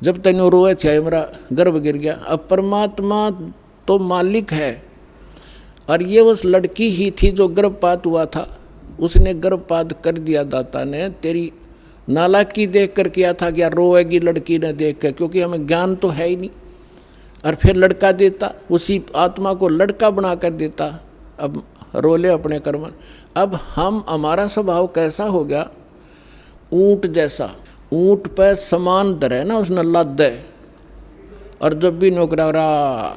जब तक रोए थे मेरा गर्भ गिर गया। अब परमात्मा तो मालिक है, और ये उस लड़की ही थी जो गर्भपात हुआ था, उसने गर्भपात कर दिया दाता ने। तेरी नालायकी देख कर किया था कि यार रोएगी लड़की ने देख कर, क्योंकि हमें ज्ञान तो है ही नहीं। और फिर लड़का देता, उसी आत्मा को लड़का बना कर देता। अब रोले अपने कर्म। अब हमारा स्वभाव कैसा हो गया, ऊंट जैसा। ऊंट पे समान धरे ना उसने लाद है, और जब भी नौकरा रहा,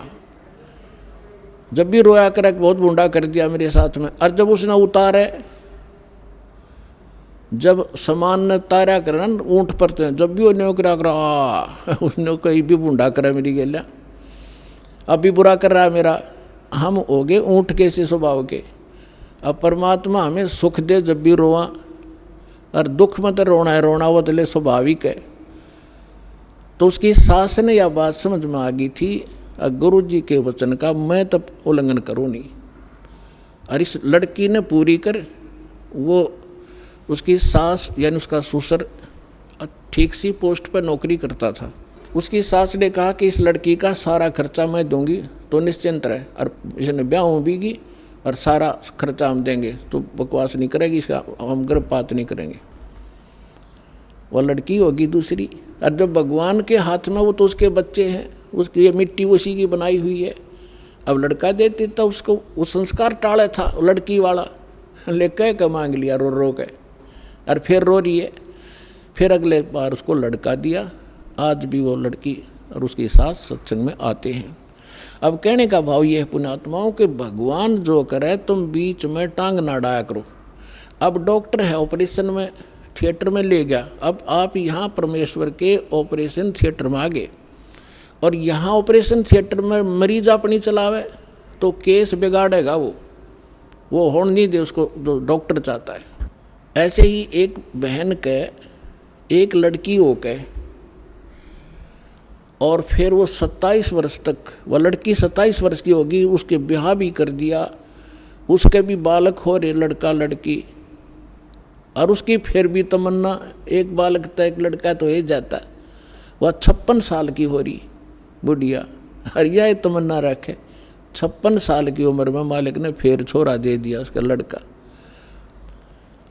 जब भी रोया करे बहुत बूढ़ा कर दिया मेरे साथ में। और जब उसने उतारे, जब समान ने तारा करे ना ऊंट पर, जब भी वो नौकरा करा उसने कहीं भी बूढ़ा करा मेरी गेल्या, अभी बुरा कर रहा है मेरा। हम हो गए ऊंट के से स्वभाव के। अब परमात्मा हमें सुख दे जब भी रोआ, और दुख में तो रोना है, रोना वो तो स्वाभाविक है। तो उसकी सास ने यह बात समझ में आ गई थी, गुरु जी के वचन का मैं तब उल्लंघन करूँ नहीं। और इस लड़की ने पूरी कर, वो उसकी सास यानी उसका ससुर ठीक सी पोस्ट पर नौकरी करता था। उसकी सास ने कहा कि इस लड़की का सारा खर्चा मैं दूंगी, तो निश्चिंत रहे, और इसने ब्याह बीगी और सारा खर्चा हम देंगे, तो बकवास नहीं करेगी, इसका हम गर्भपात नहीं करेंगे। वो लड़की होगी दूसरी, और जब भगवान के हाथ में, वो तो उसके बच्चे हैं, उसकी ये मिट्टी उसी की बनाई हुई है। अब लड़का देते तो उसको वो संस्कार टाले था लड़की वाला, लेकर के मांग लिया रो रो के, और फिर रो रही है। फिर अगले बार उसको लड़का दिया। आज भी वो लड़की और उसकी सास सत्संग में आते हैं। अब कहने का भाव ये है पुण्यात्माओं के, भगवान जो करे तुम बीच में टांग ना डाया करो। अब डॉक्टर है ऑपरेशन में थिएटर में ले गया, अब आप यहाँ परमेश्वर के ऑपरेशन थिएटर में आ गए, और यहाँ ऑपरेशन थिएटर में मरीज अपनी चलावे तो केस बिगाड़ेगा, वो होने नहीं दे उसको जो डॉक्टर चाहता है। ऐसे ही एक बहन के एक लड़की हो के, और फिर वो 27 वर्ष तक, वह लड़की 27 वर्ष की होगी, उसके ब्याह भी कर दिया, उसके भी बालक हो रहे, लड़का लड़की, और उसकी फिर भी तमन्ना एक बालक था एक लड़का तो हो जाता। वह 56 साल की हो रही बुढ़िया, और यह तमन्ना रखे 56 साल की उम्र में मालिक ने फिर छोरा दे दिया उसका लड़का।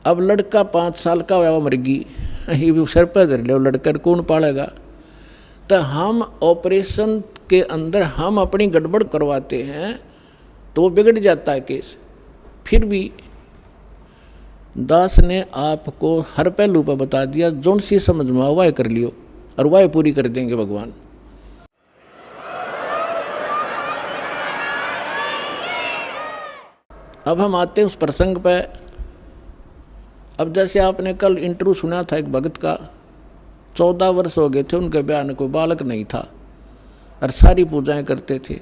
अब लड़का 5 साल का हुआ, मर गई, ये भी सर पर धर ले, लड़का कौन पालेगा। तो हम ऑपरेशन के अंदर हम अपनी गड़बड़ करवाते हैं तो बिगड़ जाता है केस। फिर भी दास ने आपको हर पहलू पर बता दिया, जोन सी समझ में आओ वाह कर लियो, और वाह पूरी कर देंगे भगवान। अब हम आते हैं उस प्रसंग पे। अब जैसे आपने कल इंटरव्यू सुना था एक भगत का, 14 वर्ष हो गए थे उनके ब्याह में, कोई बालक नहीं था, और सारी पूजाएं करते थे।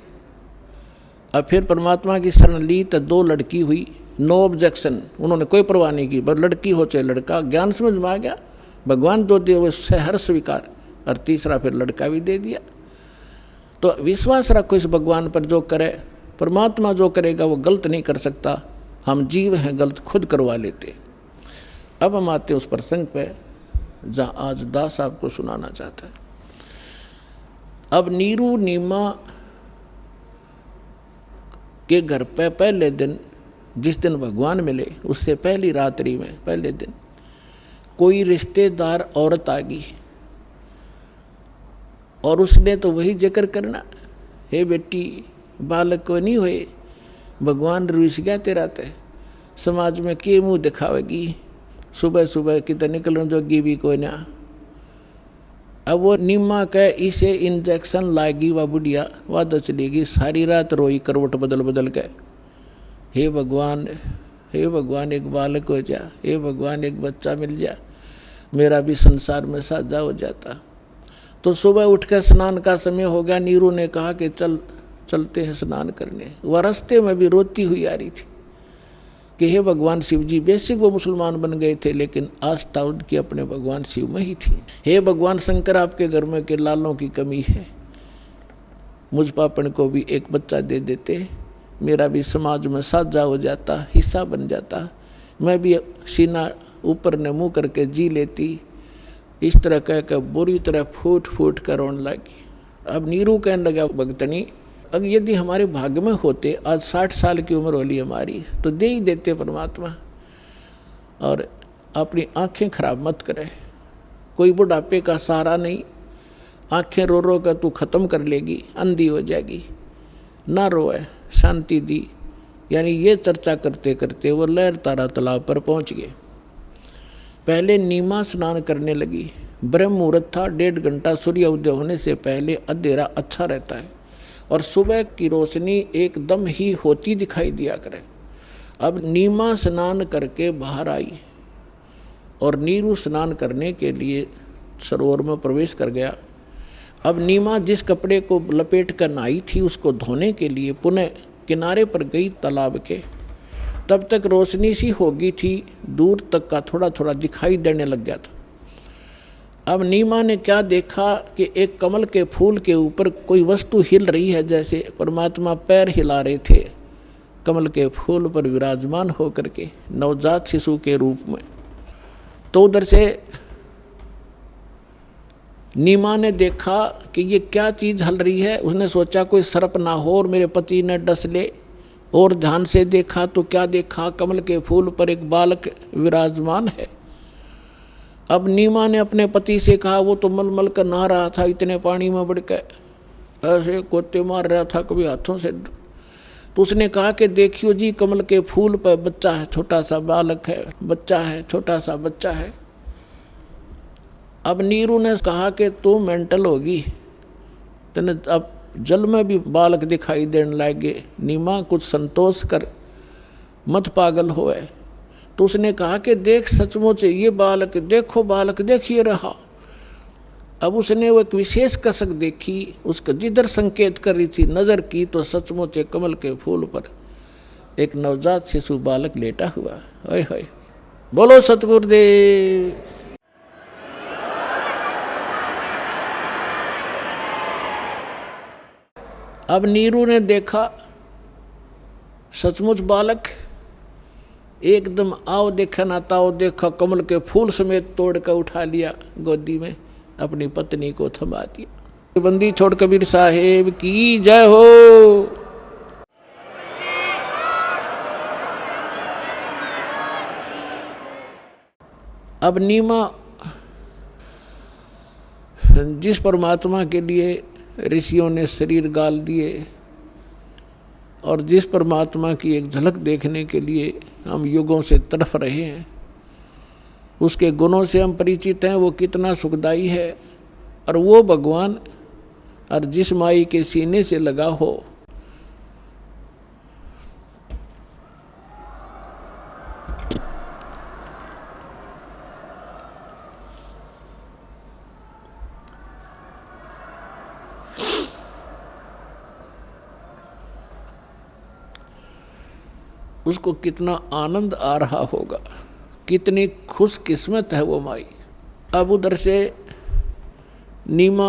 अब फिर परमात्मा की शरण ली तो 2 लड़की हुई, नो ऑब्जेक्शन, उन्होंने कोई परवाह नहीं की, बस लड़की हो चाहे लड़का, ज्ञान समझ में आ गया, भगवान जो दे उससे हर स्वीकार, और तीसरा फिर लड़का भी दे दिया। तो विश्वास रखो इस भगवान पर, जो करे परमात्मा जो करेगा वो गलत नहीं कर सकता। हम जीव हैं, गलत खुद करवा लेते। अब हम आते उस प्रसंग पे जहाँ आज दास आपको सुनाना चाहता है। अब नीरू नीमा के घर पे पहले दिन, जिस दिन भगवान मिले उससे पहली रात्रि में पहले दिन, कोई रिश्तेदार औरत आ गई, और उसने तो वही जिक्र करना, हे बेटी बालक को नहीं हुए, भगवान रुस गया तेरा ते, समाज में के मुँह दिखावेगी, सुबह सुबह कितने निकलने जोगी भी कोई ना। अब वो नीमा के इसे इंजेक्शन लागी, वह बुढ़िया वादा चलेगी, सारी रात रोई करवट बदल बदल के, हे भगवान एक बालक हो जा, हे भगवान एक बच्चा मिल जा, मेरा भी संसार में साझा हो जाता। तो सुबह उठ कर स्नान का समय हो गया, नीरू ने कहा कि चलते हैं स्नान करने। वह रास्ते में भी रोती हुई आ रही थी कि हे भगवान शिव जी, बेसिक वो मुसलमान बन गए थे लेकिन आस्था उनकी अपने भगवान शिव में ही थी। हे भगवान शंकर, आपके घर में के लालों की कमी है, मुझ पापन को भी एक बच्चा दे देते, मेरा भी समाज में साझा हो जाता, हिस्सा बन जाता, मैं भी सीना ऊपर ने मुँह करके जी लेती, इस तरह कह कर बुरी तरह फूट फूट कर रोने लगी। अब नीरू कहने लगा, भगतनी अगर यदि हमारे भाग्य में होते, आज 60 साल की उम्र होली हमारी, तो दे ही देते परमात्मा। और अपनी आंखें खराब मत करे, कोई बुढ़ापे का सहारा नहीं, आंखें रो रो कर तू ख़त्म कर लेगी, अंधी हो जाएगी, ना रोए, शांति दी। यानी ये चर्चा करते करते वो लहर तारा तालाब पर पहुंच गए। पहले नीमा स्नान करने लगी। ब्रह्म मुहूर्त था, 1.5 घंटा सूर्य उदय होने से पहले अंधेरा अच्छा रहता है और सुबह की रोशनी एकदम ही होती दिखाई दिया करे। अब नीमा स्नान करके बाहर आई और नीरू स्नान करने के लिए सरोवर में प्रवेश कर गया। अब नीमा जिस कपड़े को लपेट कर नहाई थी उसको धोने के लिए पुनः किनारे पर गई तालाब के। तब तक रोशनी सी हो गई थी, दूर तक का थोड़ा थोड़ा दिखाई देने लग गया था। अब नीमा ने क्या देखा कि एक कमल के फूल के ऊपर कोई वस्तु हिल रही है, जैसे परमात्मा पैर हिला रहे थे कमल के फूल पर विराजमान होकर के नवजात शिशु के रूप में। तो उधर से नीमा ने देखा कि ये क्या चीज़ हल रही है। उसने सोचा कोई सर्प ना हो और मेरे पति ने डस ले, और ध्यान से देखा तो क्या देखा, कमल के फूल पर एक बालक विराजमान है। अब नीमा ने अपने पति से कहा, वो तो मलमल कर नहा रहा था, इतने पानी में बढ़ के ऐसे गोते मार रहा था कभी हाथों से। तो उसने कहा कि देखियो जी, कमल के फूल पर बच्चा है, छोटा सा बालक है, बच्चा है, छोटा सा बच्चा है। अब नीरू ने कहा कि तू मेंटल होगी, तेने अब जल में भी बालक दिखाई देने लगे, नीमा कुछ संतोष कर, मत पागल होए। तो उसने कहा कि देख सचमुच ये बालक, देखो बालक देखिए रहा। अब उसने वो एक विशेष कसक देखी, उसका जिधर संकेत कर रही थी नज़र की तो सचमुच एक कमल के फूल पर एक नवजात शिशु बालक लेटा हुआ। हाय हाय, बोलो सतगुरुदेव। अब नीरू ने देखा सचमुच बालक, एकदम आओ देखा ना ताओ देखा, कमल के फूल समेत तोड़ कर उठा लिया, गोदी में अपनी पत्नी को थमा दिया। बंदी छोड़ कबीर साहेब की जय हो। अब नीमा जिस परमात्मा के लिए ऋषियों ने शरीर गाल दिए और जिस परमात्मा की एक झलक देखने के लिए हम युगों से तड़फ रहे हैं, उसके गुणों से हम परिचित हैं, वो कितना सुखदाई है। और वो भगवान और जिस माई के सीने से लगा हो, उसको कितना आनंद आ रहा होगा, कितनी खुशकिस्मत है वो माई। अब उधर से नीमा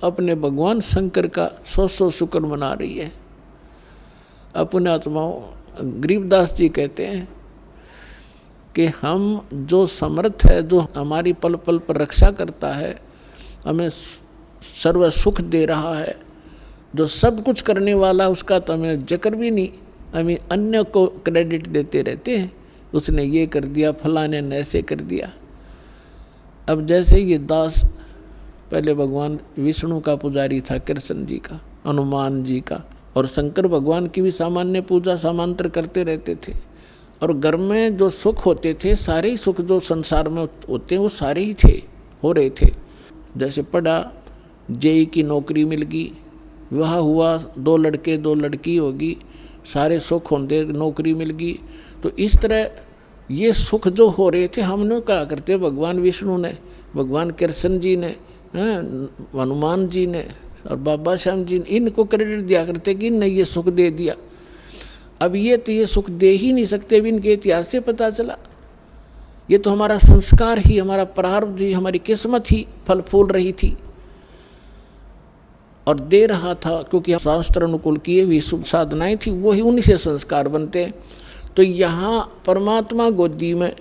अपने भगवान शंकर का 100 शुक्र मना रही है। अपने आत्माओं, गरीबदास जी कहते हैं कि हम जो समर्थ है, जो हमारी पल पल पर रक्षा करता है, हमें सर्व सुख दे रहा है, जो सब कुछ करने वाला, उसका तो हमें जिक्र भी नहीं, हमें अन्य को क्रेडिट देते रहते हैं, उसने ये कर दिया, फलाने ने ऐसे कर दिया। अब जैसे ये दास पहले भगवान विष्णु का पुजारी था, कृष्ण जी का, हनुमान जी का, और शंकर भगवान की भी सामान्य पूजा समांतर करते रहते थे। और घर में जो सुख होते थे, सारे ही सुख जो संसार में होते हैं वो सारे ही थे, हो रहे थे। जैसे पढ़ा, जेई की नौकरी मिल गई, विवाह हुआ, 2 लड़के 2 लड़की होगी, सारे सुख होंगे, नौकरी मिल गई। तो इस तरह ये सुख जो हो रहे थे, हमने क्या करते, भगवान विष्णु ने, भगवान कृष्ण जी ने, हनुमान जी ने और बाबा श्याम जी ने, इनको क्रेडिट दिया करते कि इनने ये सुख दे दिया। अब ये तो ये सुख दे ही नहीं सकते, भी इनके इतिहास से पता चला। ये तो हमारा संस्कार ही, हमारा प्रारब्ध ही, हमारी किस्मत ही फल फूल रही थी और दे रहा था, क्योंकि शास्त्र अनुकूल किए हुई शुभ साधनाएं थी, वही उन्हीं से संस्कार बनते हैं। तो यहाँ परमात्मा गोदी में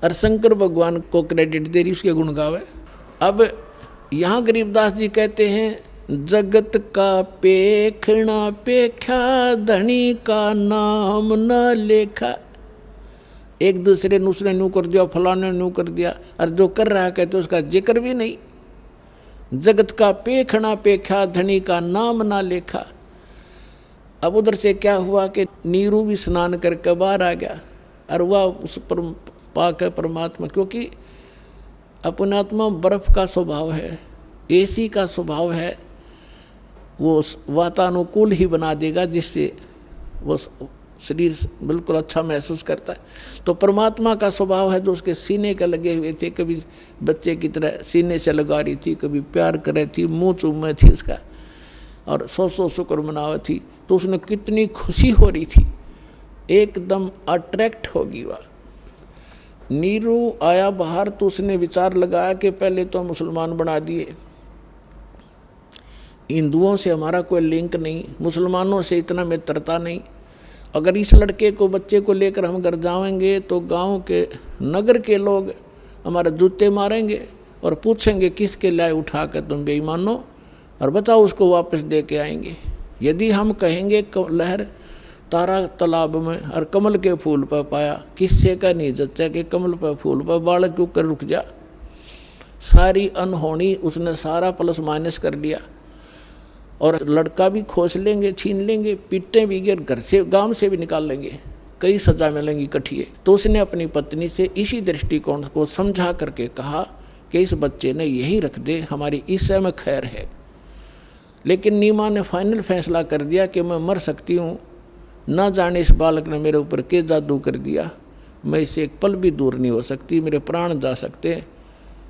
और शंकर भगवान को क्रेडिट दे रही, उसके गुण गावे। अब यहाँ गरीबदास जी कहते हैं जगत का पेखना पेख्या धनी का नाम न लेखा। एक दूसरे ने उसने न्यू कर दिया, फलाने ने न्यू कर दिया, और जो कर रहा है कहते उसका जिक्र भी नहीं। जगत का पेखना पेख्या धनी का नाम ना लेखा। अब उधर से क्या हुआ कि नीरू भी स्नान करके बाहर आ गया, और वह उस पर पाक है परमात्मा, क्योंकि अपनात्मा बर्फ का स्वभाव है, एसी का स्वभाव है, वो वातानुकूल ही बना देगा जिससे वो शरीर बिल्कुल अच्छा महसूस करता है। तो परमात्मा का स्वभाव है जो उसके सीने के लगे हुए थे, कभी बच्चे की तरह सीने से लगा रही थी, कभी प्यार कर रही थी, मुँह चूमे थी उसका, और सौ शुक्र मनावे थी। तो उसने कितनी खुशी हो रही थी, एकदम अट्रैक्ट होगी वह। नीरू आया बाहर तो उसने विचार लगाया कि पहले तो मुसलमान बना दिए, हिंदुओं से हमारा कोई लिंक नहीं, मुसलमानों से इतना मित्रता नहीं। अगर इस लड़के को बच्चे को लेकर हम घर जाएंगे तो गांव के नगर के लोग हमारे जूते मारेंगे और पूछेंगे किसके लाए उठा कर तुम बेईमानो, और बताओ उसको वापस दे के आएंगे। यदि हम कहेंगे लहर तारा तालाब में और कमल के फूल पर पाया, किससे का नहीं जच्चा कि कमल पर फूल पर बालक क्यों कर रुक जा। सारी अनहोनी उसने सारा प्लस माइनस कर दिया, और लड़का भी खोस लेंगे, छीन लेंगे, पीटे भी गिर, घर से गांव से भी निकाल लेंगे, कई सजा मिलेंगी कठिए। तो उसने अपनी पत्नी से इसी दृष्टिकोण को समझा करके कहा कि इस बच्चे ने यही रख दे, हमारी ईसा में खैर है। लेकिन नीमा ने फाइनल फैसला कर दिया कि मैं मर सकती हूँ, ना जाने इस बालक ने मेरे ऊपर के जादू कर दिया, मैं इससे एक पल भी दूर नहीं हो सकती, मेरे प्राण जा सकते हैं,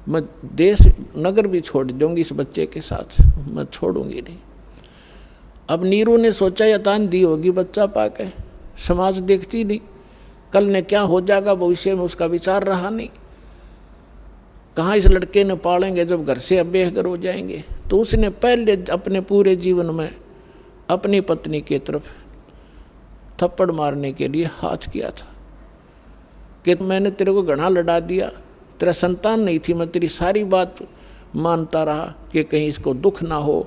मैं देश नगर भी छोड़ दूँगी इस बच्चे के साथ, मैं छोड़ूंगी नहीं। अब नीरू ने सोचा या तान दी होगी बच्चा पाके, समाज देखती नहीं, कल ने क्या हो जाएगा भविष्य में उसका विचार रहा नहीं, कहाँ इस लड़के ने पालेंगे जब घर से बेघर हो जाएंगे। तो उसने पहले अपने पूरे जीवन में अपनी पत्नी की तरफ थप्पड़ मारने के लिए हाथ किया था कि मैंने तेरे को घना लड़ा दिया, तेरा संतान नहीं थी, मैं तेरी सारी बात मानता रहा कि कहीं इसको दुख ना हो,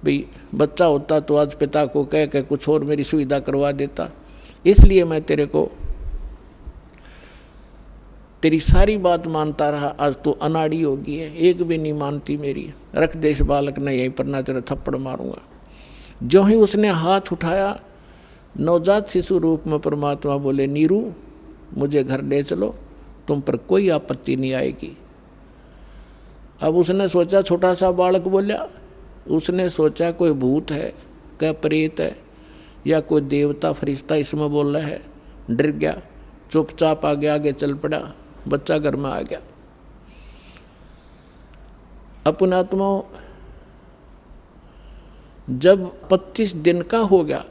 भाई बच्चा होता तो आज पिता को कह के कुछ और मेरी सुविधा करवा देता, इसलिए मैं तेरे को तेरी सारी बात मानता रहा, आज तो अनाड़ी होगी है, एक भी नहीं मानती मेरी, रख दे इस बालक ने यहीं पर, ना तेरा थप्पड़ मारूंगा। जो ही उसने हाथ उठाया, नवजात शिशु रूप में परमात्मा बोले नीरू मुझे घर ले चलो, तुम पर कोई आपत्ति नहीं आएगी। अब उसने सोचा, छोटा सा बालक बोला, उसने सोचा कोई भूत है, क्या प्रेत है, या कोई देवता फरिश्ता इसमें बोल रहा है, डर गया, चुपचाप आगे आगे चल पड़ा, बच्चा घर में आ गया। अपनात्मा जब 25 दिन का हो गया,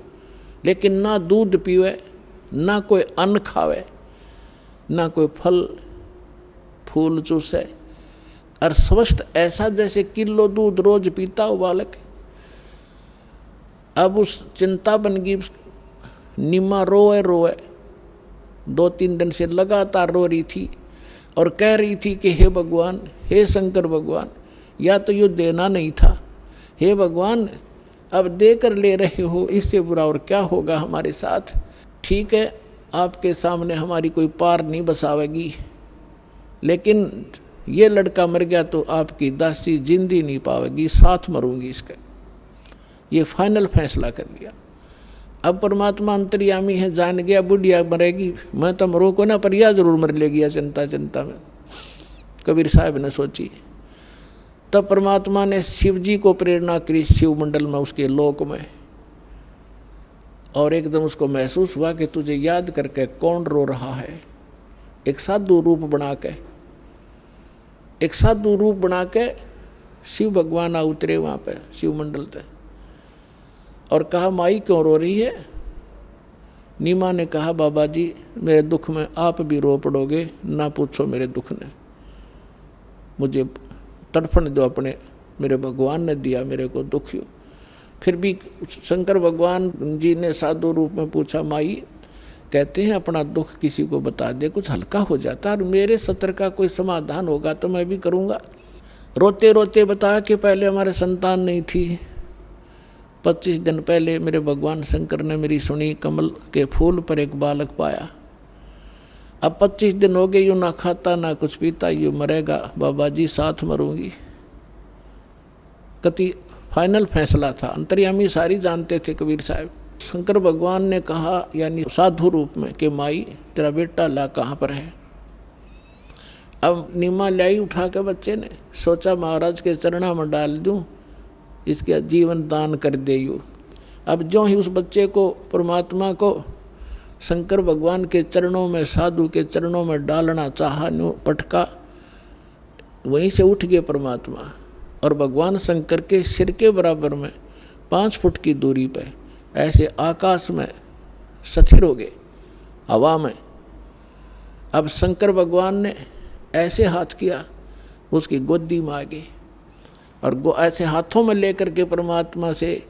लेकिन ना दूध पीवे, ना कोई अन्न खावे, ना कोई फल फूल चूसे, और स्वस्थ ऐसा जैसे किलो दूध रोज पीता हो बालक। अब उस चिंता बन गई, निम्मा रोए रोए 2-3 दिन से लगातार रो रही थी और कह रही थी कि हे भगवान, हे शंकर भगवान, या तो ये देना नहीं था, हे भगवान अब देकर ले रहे हो, इससे बुरा और क्या होगा हमारे साथ। ठीक है, आपके सामने हमारी कोई पार नहीं बसावेगी, लेकिन ये लड़का मर गया तो आपकी दासी जिंदी नहीं पावेगी, साथ मरूंगी इसका। ये फाइनल फैसला कर लिया। अब परमात्मा अंतर्यामी है, जान गया बुढ़िया मरेगी, मैं तो मरूँ को ना, पर यह जरूर मर लेगी चिंता चिंता में, कबीर साहब ने सोची। तब परमात्मा ने शिव जी को प्रेरणा करी शिव मंडल में, उसके लोक में, और एकदम उसको महसूस हुआ कि तुझे याद करके कौन रो रहा है। एक साधु रूप बना के शिव भगवान आ उतरे वहाँ पे शिव मंडल पे, और कहा माई क्यों रो रही है। नीमा ने कहा बाबा जी मेरे दुख में आप भी रो पड़ोगे, ना पूछो मेरे दुख ने, मुझे तड़फन जो अपने मेरे भगवान ने दिया मेरे को दुखियो। फिर भी शंकर भगवान जी ने साधु रूप में पूछा माई कहते हैं अपना दुख किसी को बता दे कुछ हल्का हो जाता, और मेरे सत्र का कोई समाधान होगा तो मैं भी करूँगा। रोते रोते बता कि पहले हमारे संतान नहीं थी, 25 दिन पहले मेरे भगवान शंकर ने मेरी सुनी, कमल के फूल पर एक बालक पाया। अब 25 दिन हो गए, यूँ ना खाता ना कुछ पीता, यूँ मरेगा बाबा जी, साथ मरूंगी। कति फाइनल फैसला था, अंतर्यामी सारी जानते थे कबीर साहब। शंकर भगवान ने कहा, यानी साधु रूप में, कि माई तेरा बेटा ला कहाँ पर है। अब नीमा लाई उठा के बच्चे ने, सोचा महाराज के चरणों में डाल दूं, इसके जीवन दान कर दे यूँ। अब जो ही उस बच्चे को, परमात्मा को शंकर भगवान के चरणों में, साधु के चरणों में डालना चाहा, न्यू पटका, वहीं से उठ गए परमात्मा, और भगवान शंकर के सिर के बराबर में 5 फुट की दूरी पे ऐसे आकाश में स्थिर हो गए, हवा में। अब शंकर भगवान ने ऐसे हाथ किया, उसकी गोदी में आ गई, और ऐसे हाथों में लेकर के परमात्मा से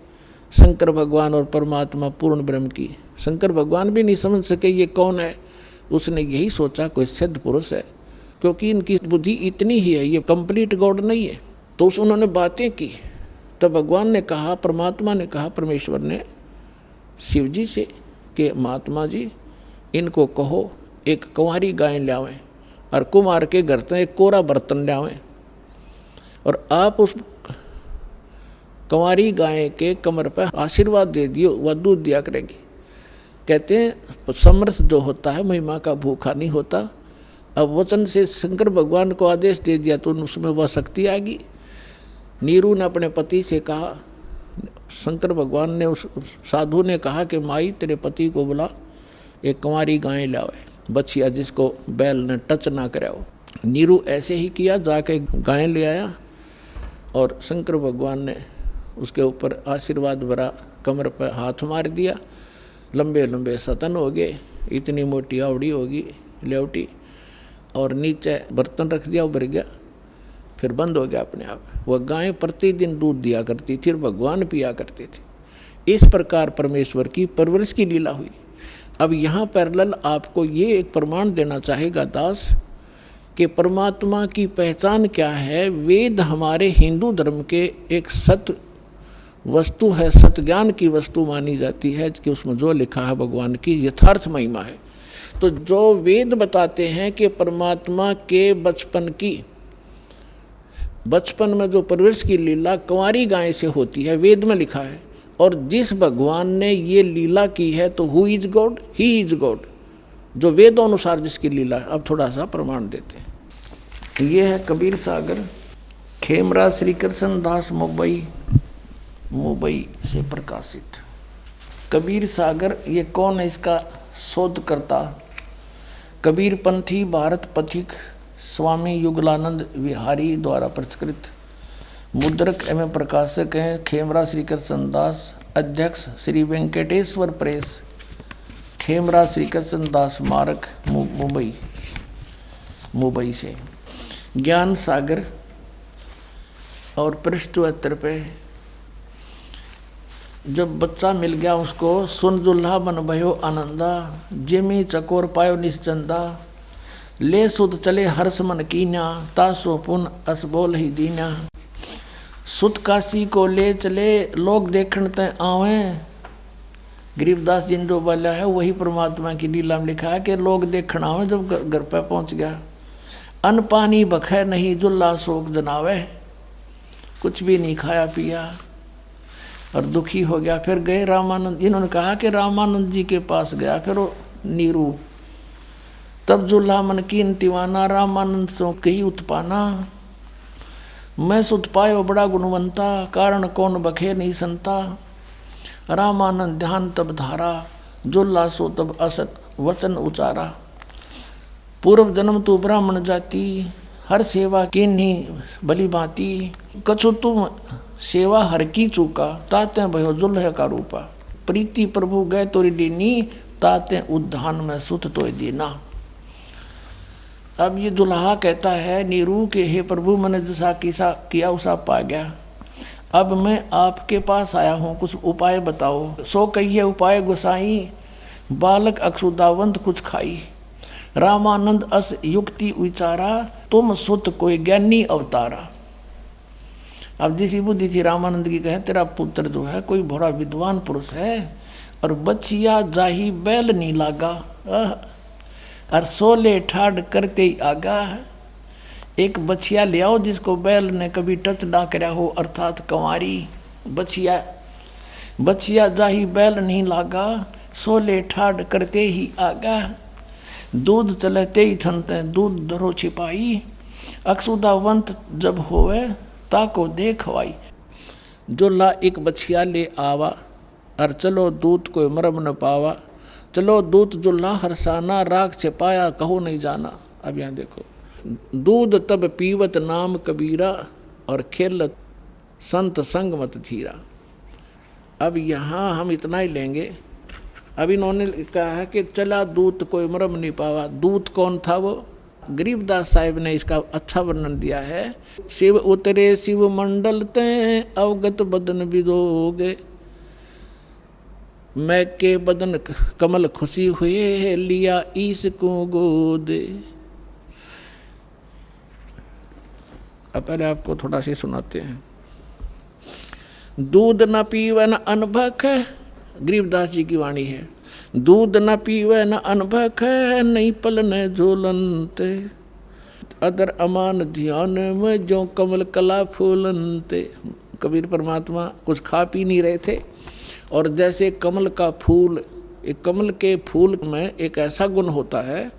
शंकर भगवान और परमात्मा पूर्ण ब्रह्म की। शंकर भगवान भी नहीं समझ सके ये कौन है, उसने यही सोचा कोई सिद्ध पुरुष है, क्योंकि इनकी बुद्धि इतनी ही है, ये कंप्लीट गॉड नहीं है। तो उन्होंने बातें की, तब भगवान ने कहा, परमात्मा ने कहा, परमेश्वर ने शिव जी से कि महात्मा जी इनको कहो एक कुंवारी गाय ले आवें, और कुमार के घर से एक कोरा बर्तन ले आवें, और आप उस कुंवारी गाय के कमर पर आशीर्वाद दे दियो, वह दूध दिया करेगी। कहते हैं समर्थ जो होता है महिमा का भूखा नहीं होता। अब वचन से शंकर भगवान को आदेश दे दिया तो उसमें वह शक्ति आएगी। नीरू ने अपने पति से कहा, शंकर भगवान ने उस साधु ने कहा कि माई तेरे पति को बुला, एक कुंवारी गाय लावे, बछिया जिसको बैल ने टच ना कराओ। नीरू ऐसे ही किया, जाके गाय ले आया, और शंकर भगवान ने उसके ऊपर आशीर्वाद भरा, कमर पर हाथ मार दिया, लंबे लंबे सतन हो गए, इतनी मोटी आवड़ी होगी लेवटी, और नीचे बर्तन रख दिया, उभर गया, फिर बंद हो गया अपने आप। वह गाय प्रतिदिन दूध दिया करती थी और भगवान पिया करते थे। इस प्रकार परमेश्वर की परवरिश की लीला हुई। अब यहाँ पैरेलल आपको ये एक प्रमाण देना चाहेगा दास कि परमात्मा की पहचान क्या है। वेद हमारे हिंदू धर्म के एक सत्य वस्तु है, सत्य ज्ञान की वस्तु मानी जाती है, कि उसमें जो लिखा है भगवान की यथार्थ महिमा है। तो जो वेद बताते हैं कि परमात्मा के बचपन में जो परवरिश की लीला कुंवारी गाय से होती है, वेद में लिखा है। और जिस भगवान ने ये लीला की है तो who is God, he is God, जो वेदों अनुसार जिसकी लीला। अब थोड़ा सा प्रमाण देते हैं। ये है कबीर सागर, खेमरा श्री कृष्ण दास मुंबई से प्रकाशित। कबीर सागर ये कौन है, इसका शोधकर्ता कबीर पंथी भारत पथिक स्वामी युगलानंद विहारी द्वारा प्रस्कृत मुद्रक एवं प्रकाशक हैं खेमरा श्री कृष्ण दास। अध्यक्ष श्री वेंकटेश्वर प्रेस, खेमरा श्री कृष्ण दास मार्ग, मुंबई से। ज्ञान सागर और पृष्ठ 72 पे, जब बच्चा मिल गया उसको, सुन जुल्हा बन भयो आनंदा, जिमी चकोर पायो निश्चंदा, ले सुध चले हर्ष मन कीन्या, तासो पुन असबोल ही दीन्या। सुत काशी को ले चले लोग देखण तय आवे। गरीबदास जिन जो बोला है वही परमात्मा की लीला में लिखा है कि लोग देखण आवे। जब घर पे पहुंच गया, अन्न पानी बखे नहीं जुल्ला शोक जनावे, कुछ भी नहीं खाया पिया और दुखी हो गया। फिर गए रामानंद, इन्होंने कहा कि रामानंद जी के पास गया। फिर वो नीरू, तब जुल्हा मन कीन तिवाना, रामानंद सो कही उत्पाना, मैं सुत पायो बड़ा गुणवंता, कारण कौन बखे नहीं संता। रामानंद ध्यान तब धारा, जुल्हा सो तब असत वचन उचारा। पूर्व जन्म तू ब्राह्मण जाति, हर सेवा किन्हीं भली भांति, कछु तुम सेवा हर की चूका, ताते भयो जुल्ह का रूपा। प्रीति प्रभु गए तोरी दीनी, ताते उद्धान में सुत तो दीना। अब ये दुल्हा कहता है नीरू के, हे प्रभु मैंने जैसा किया उसा पा गया, अब मैं आपके पास आया हूँ, कुछ उपाय बताओ। सो कहिए उपाय गोसाई, बालक अक्षुदावंत कुछ खाई। रामानंद अस युक्ति विचारा, तुम सुत कोई ज्ञानी अवतारा। अब जिसी बुद्धि थी रामानंद की, कहे तेरा पुत्र जो है कोई बड़ा विद्वान पुरुष है, और बछिया जाही बैल नहीं लागा, और सोले ठाड़ करते ही आगा। एक बछिया ले आओ जिसको बैल ने कभी टच ना कराया हो, अर्थात कंवारी बछिया। बछिया जाही बैल नहीं लागा, सोले ठाड़ करते ही आगा। दूध चलते ही थनते दूध दरो छिपाई, अक्षुदावंत जब होवे ताको देखवाई। जो ला एक बछिया ले आवा, और चलो दूत कोई मरम न पावा। चलो दूत जो ला हरसाना, राग छिपाया कहो नहीं जाना। अब यहाँ देखो, दूध तब पीवत नाम कबीरा, और खेलत संत संग मत धीरा। अब यहाँ हम इतना ही लेंगे। अब इन्होंने कहा है कि चला दूत कोई मरम नहीं पावा। दूत कौन था? वो गरीबदास साहिब ने इसका अच्छा वर्णन दिया है। शिव उतरे शिव मंडल ते, अवगत बदन विदोगे। मैं के बदन कमल खुशी हुए, लिया ईस को गोदे। अब पहले आपको थोड़ा सी सुनाते हैं। दूध न पीवे न अनभक, गरीबदास जी की वाणी है। दूध न पीवे न अनभक, नहीं पलने झोलनते। अदर अमान ध्यान में जो कमल कला फूलनते। कबीर परमात्मा कुछ खा पी नहीं रहे थे, और जैसे कमल का फूल, एक कमल के फूल में एक ऐसा गुण होता है,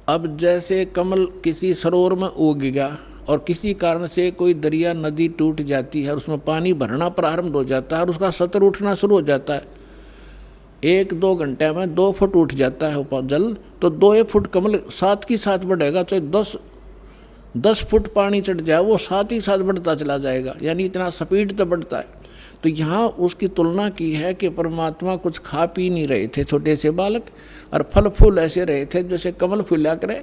अब जैसे कमल किसी सरोवर में उगेगा और किसी कारण से कोई दरिया नदी टूट जाती है, उसमें पानी भरना प्रारंभ हो जाता है और उसका सतर उठना शुरू हो जाता है, 1-2 घंटे में 2 फुट उठ जाता है जल, तो 2 फुट कमल साथ की साथ बढ़ेगा। चाहे 10 फुट पानी चढ़ जाए, वो साथ ही साथ बढ़ता चला जाएगा, यानी इतना स्पीड तो बढ़ता है। तो यहाँ उसकी तुलना की है कि परमात्मा कुछ खा पी नहीं रहे थे छोटे से बालक, और फल फूल ऐसे रहे थे जैसे कमल फूला करे,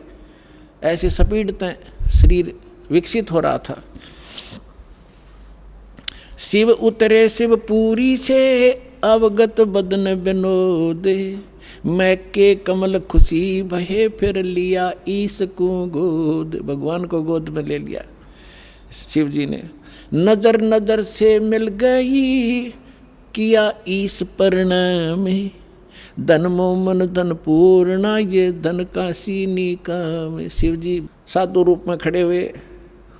ऐसे स्पीड तय शरीर विकसित हो रहा था। शिव उतरे शिव पूरी से, अवगत बदन विनोदे। मैं के कमल खुशी भये, फिर लिया ईस को गोद। भगवान को गोद में ले लिया शिव जी ने। नजर नजर से मिल गई, किया ईस परिणाम। धन मोमन धन पूर्णा, ये धन का सीनी काम। शिव जी साधु रूप में खड़े हुए,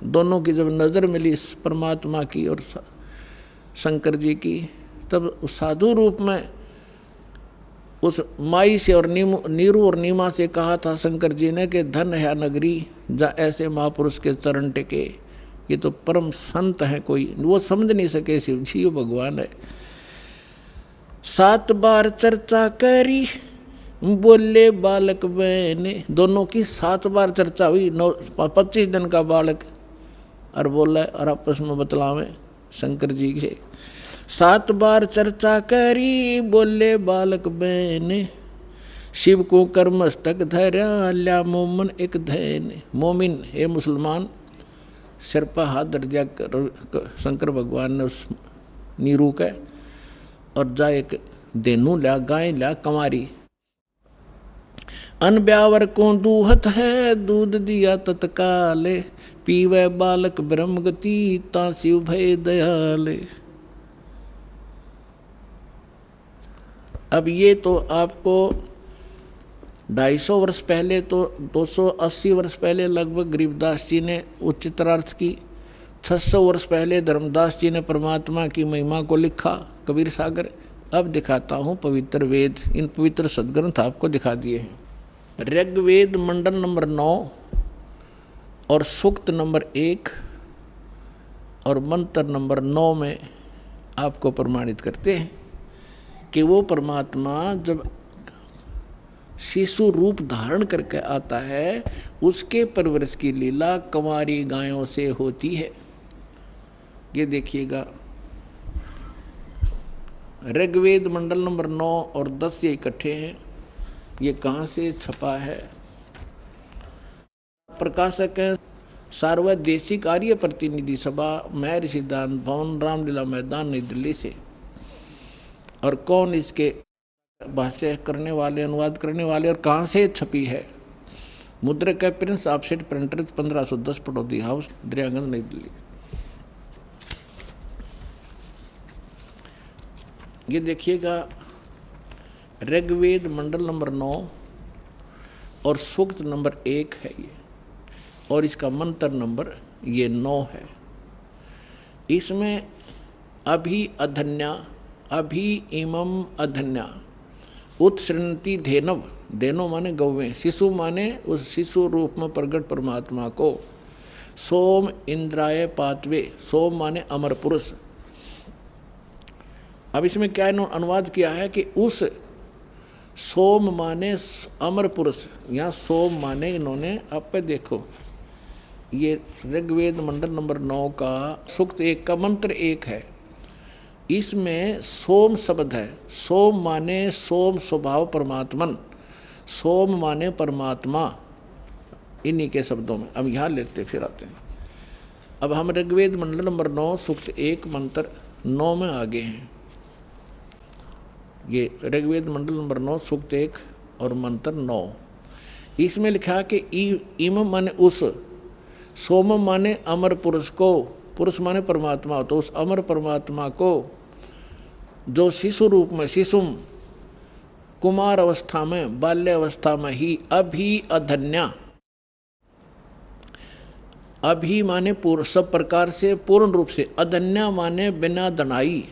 दोनों की जब नज़र मिली परमात्मा की और शंकर जी की, तब उस साधु रूप में उस माई से और नीरू और नीमा से कहा था शंकर जी ने कि धन है नगरी जहाँ ऐसे महापुरुष के चरण टिके। ये तो परम संत है, कोई वो समझ नहीं सके शिव जी वो भगवान है। 7 बार चर्चा करी, बोले बालक बहने। दोनों की 7 बार चर्चा हुई। 25 दिन का बालक और बोला और आपस में बतलावे शंकर जी से। 7 बार चर्चा करी, बोले बालक बहने। शिव को कर्मस्तक धरा, ल्या मोमन एक धैन। मोमिन हे मुसलमान, सिर पर हाथ धर दिया शंकर भगवान ने उस नीरू के, और जा एक देनू लिया, गाय लिया कंवारी। अन ब्यावर को दूहत है, दूध दिया तत्काले। पीवे बालक ब्रह्म गति, ता शिव भय दयाले। अब ये तो आपको 250 वर्ष पहले, तो 280 वर्ष पहले लगभग गरीबदास जी ने उच्चतरार्थ की। 600 वर्ष पहले धर्मदास जी ने परमात्मा की महिमा को लिखा, कबीर सागर। अब दिखाता हूँ पवित्र वेद, इन पवित्र सदग्रंथ आपको दिखा दिए हैं। ऋग्वेद मंडल नंबर 9 और सूक्त नंबर 1 और मंत्र नंबर 9 में आपको प्रमाणित करते हैं कि वो परमात्मा जब शिशु रूप धारण करके आता है, उसके परवरिश की लीला कंवारी गायों से होती है। ये देखिएगा, ऋग्वेद मंडल नंबर 9 और 10 ये इकट्ठे हैं। ये कहाँ से छपा है? प्रकाशक है सार्वदेशिक आर्य प्रतिनिधि सभा, महर्षि सिद्धांत भवन, रामलीला मैदान, नई दिल्ली से। और कौन इसके भाष्य करने वाले, अनुवाद करने वाले, और कहाँ से छपी है। मुद्रक है Prince offset printer 1510 Pataudi house, Daryaganj, नई दिल्ली। ये देखिएगा, ऋग्वेद मंडल नंबर 9 और सूक्त नंबर 1 है ये, और इसका मंत्र नंबर ये 9 है। इसमें अभि अधन्या, अभि इमम अधन्या उत्सृणति धेनव, धेनो माने गौवें, शिशु माने उस शिशु रूप में प्रकट परमात्मा को, सोम इंद्राय पातवे, सोम माने अमर पुरुष। अब इसमें क्या अनुवाद किया है कि उस सोम माने अमर पुरुष, यहाँ सोम माने इन्होंने, आप पे देखो ये ऋग्वेद मंडल नंबर 9 का सूक्त 1 का मंत्र 1 है, इसमें सोम शब्द है। सोम माने सोम स्वभाव परमात्मन, सोम माने परमात्मा, इन्हीं के शब्दों में। अब यहाँ लेते फिर आते हैं। अब हम ऋग्वेद मंडल नंबर 9 सूक्त 1 मंत्र 9 में आगे हैं। ये ऋग्वेद मंडल नंबर 9 सूक्त 1 और मंत्र 9, इसमें लिखा कि इम माने उस, सोम माने अमर पुरुष को, पुरुष माने परमात्मा, तो उस अमर परमात्मा को जो शिशु रूप में, शिशुम कुमार अवस्था में, बाल्य अवस्था में ही, अभि अधन्या, अभि माने पूर्ण, सब प्रकार से पूर्ण रूप से, अधन्या माने बिना दनाई,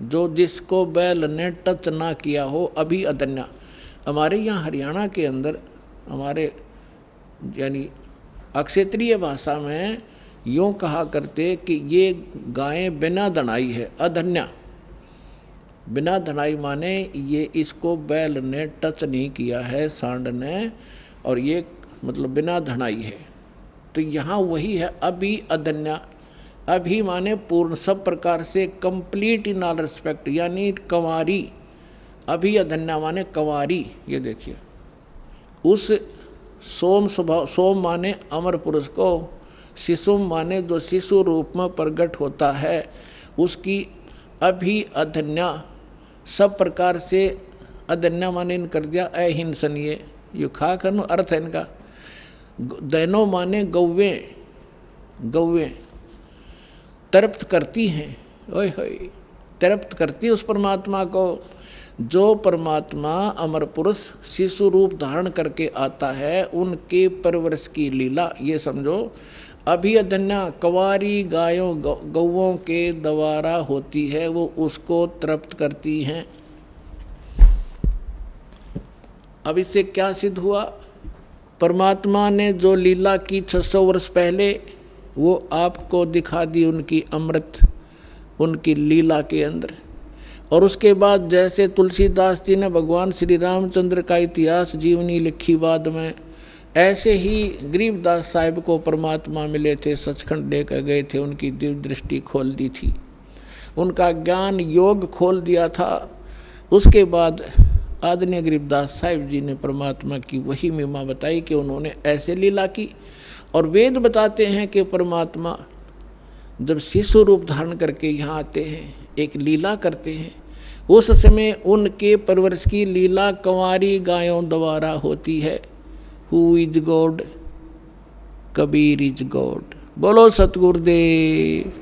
जो जिसको बैल ने टच ना किया हो, अभि अधन्या। हमारे यहाँ हरियाणा के अंदर, हमारे यानी अक्षेत्रीय भाषा में यूँ कहा करते कि ये गायें बिना दनाई है, अधन्या। बिना धनाई माने ये इसको बैल ने टच नहीं किया है, सांड ने, और ये मतलब बिना धनाई है। तो यहाँ वही है अभि अधन्या। अभि माने पूर्ण, सब प्रकार से कंप्लीट इन ऑल रिस्पेक्ट, यानी कंवारी। अभि अधन्या माने कंवारी। ये देखिए, उस सोम स्वभाव, सोम माने अमर पुरुष को, शिशुम माने जो शिशु रूप में प्रकट होता है, उसकी अभि अधन्या, सब प्रकार से, अधन्या माने इन कर दिया अहिंसनीय, ये खा कर अर्थ है इनका। दैनो माने गौवें, गौवें तृप्त करती हैं, ओए होए तृप्त करती है उस परमात्मा को। जो परमात्मा अमर पुरुष शिशु रूप धारण करके आता है, उनके परवरिश की लीला, ये समझो। अभी अधन्या कंवारी गायों गौओं के द्वारा होती है, वो उसको तृप्त करती हैं। अब इससे क्या सिद्ध हुआ? परमात्मा ने जो लीला की 600 वर्ष पहले, वो आपको दिखा दी उनकी अमृत, उनकी लीला के अंदर। और उसके बाद जैसे तुलसीदास जी ने भगवान श्री रामचंद्र का इतिहास जीवनी लिखी बाद में, ऐसे ही गरीबदास साहिब को परमात्मा मिले थे, सचखंड लेकर गए थे, उनकी दिव्य दृष्टि खोल दी थी, उनका ज्ञान योग खोल दिया था। उसके बाद आदरणीय गरीबदास साहिब जी ने परमात्मा की वही महिमा बताई कि उन्होंने ऐसे लीला की। और वेद बताते हैं कि परमात्मा जब शिशु रूप धारण करके यहाँ आते हैं, एक लीला करते हैं, उस समय उनके परवरिश की लीला कंवारी गायों द्वारा होती है। Who is God? Kabir is God. बोलो सतगुरुदेव।